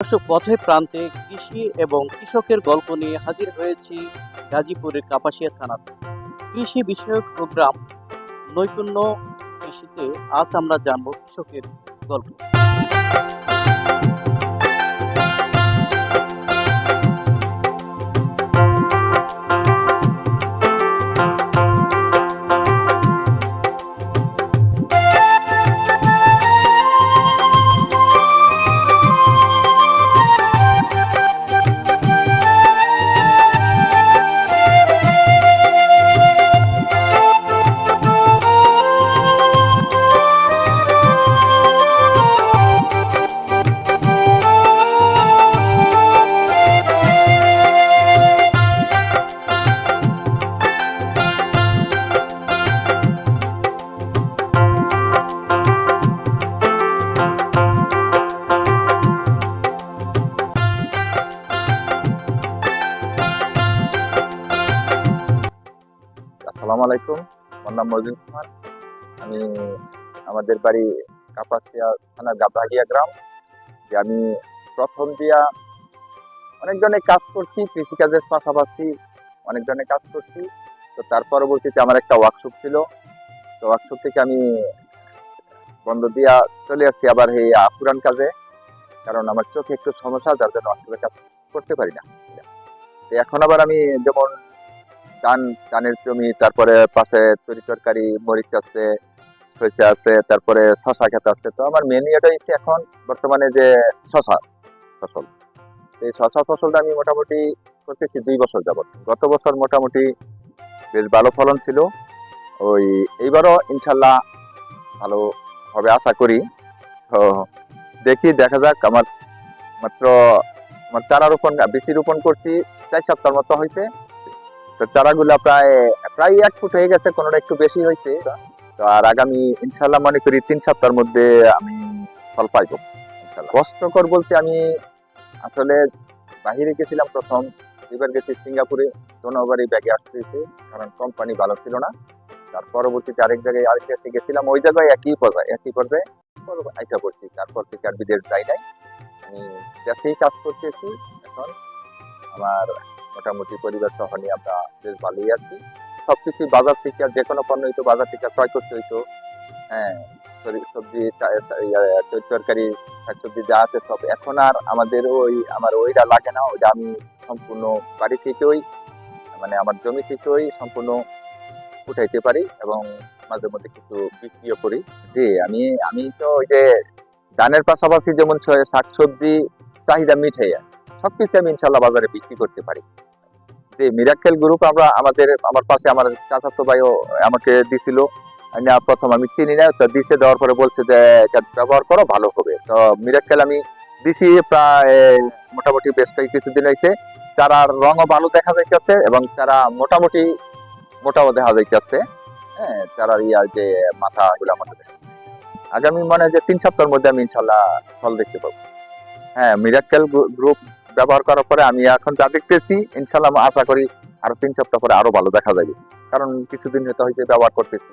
দর্শক, পথে প্রান্তে কৃষি এবং কৃষকের গল্প নিয়ে হাজির হয়েছি গাজীপুরের কাপাসিয়া থানাতে। কৃষি বিষয়ক প্রোগ্রাম নৈপুণ্য কৃষিতে আজ আমরা জানবো কৃষকের গল্প। আসসালামু আলাইকুম, আমার নাম মজিদ কুমার। আমি আমাদের বাড়ি কাপাসিয়া থানার গাবরাগিয়া গ্রাম। যে আমি প্রথম দিয়া অনেক ধরনের কাজ করছি, কৃষিকাজের পাশাপাশি অনেক ধরনের কাজ করছি। তো তার পরবর্তীতে আমার একটা ওয়ার্কশপ ছিল, তো ওয়ার্কশপ থেকে আমি বন্ধ দিয়া চলে আসছি আবার এই পুরান কাজে, কারণ আমার চোখে একটু সমস্যা, যার জন্য ওয়ার্কশপে কাজ করতে পারি না। এখন আবার আমি যেমন ধানের জমি, তারপরে পাশে তরি তরকারি, মরিচ আছে, সরিষা আছে, তারপরে শশা ক্ষেত আছে। তো আমার মেন ইয়েটা হচ্ছে এখন বর্তমানে যে শশা ফসল। এই শশা ফসলটা আমি মোটামুটি করতেছি 2 বছর যাবত। গত বছর মোটামুটি বেশ ভালো ফলন ছিল, এইবারও ইনশাল্লাহ ভালো হবে আশা করি। তো দেখা যাক। আমার মাত্র চারা রোপণ, বেশি রোপণ করছি 4 সপ্তাহ মতো হয়েছে। তো চারাগুলা প্রায় 1 ফুট হয়ে গেছে, কোনোটা একটু বেশি হয়েছে। তো আর আগামী ইনশাল্লাহ মনে করি 3 সপ্তাহের মধ্যে আমি ফল পাইব ইনশাল্লাহ। কষ্টকর বলতে আমি আসলে বাহিরে গেছিলাম, প্রথম এবার গেছি সিঙ্গাপুরে, জনবাড়ি ব্যাগে আসতে হয়েছে, কারণ কোম্পানি ভালো ছিল না। তার পরবর্তীতে আরেক জায়গায় আরেক দেশে গেছিলাম, ওই জায়গায় একই পর্যায়ে আইসা করছি। তারপর থেকে আর বিদেশ যাই নাই, আমি দেশেই কাজ করতেছি। এখন আমার মোটামুটি পরিবার সহ নিয়ে আমরা বেশ ভালোই আছি। সবকিছু বাজার থেকে, যে কোনো পণ্য হইতো বাজার থেকে ক্রয় করতে হইতো। হ্যাঁ, সবজি, তরকারি, শাকসবজি যা আছে সব এখন আর আমাদের আমার ওইটা লাগে না। ওইটা আমি সম্পূর্ণ বাড়ি থেকেই, মানে আমার জমি থেকেই সম্পূর্ণ উঠাইতে পারি, এবং মাঝে মধ্যে কিছু বিক্রিও করি। যে আমি তো ওই যে ধানের পাশাপাশি যেমন শাকসবজি চাহিদা মিঠাই, সবকিছু আমি ইনশাল্লাহ বাজারে বিক্রি করতে পারি। যে মিরাক্কেল গ্রুপ, আমার পাশে আমার চাচাতো ভাইও আমাকে দিছিল। প্রথম আমি চিনি না, তো দিছে, দেওয়ার পরে বলছে যে এটা ব্যবহার করো, ভালো হবে। তো মিরাক্কেল আমি দিছি প্রায় মোটামুটি বেশ কিছুদিন হয়েছে। চারার রঙও ভালো দেখা যাইতেছে, এবং চারা মোটামুটি মোটাও দেখা যাইতেছে। হ্যাঁ, চারার যে মাথা গুলা আগামী মানে যে 3 সপ্তাহের মধ্যে আমি ইনশাল্লাহ ফল দেখতে পাবো। হ্যাঁ, মিরাক্কেল গ্রুপ ব্যবহার করার পরে আমি এখন যা দেখতেছি, ইনশাল্লাহ আশা করি আরো 3 সপ্তাহ পরে আরো ভালো দেখা যাবে, কারণ কিছুদিন হয়তো ব্যবহার করতেছি।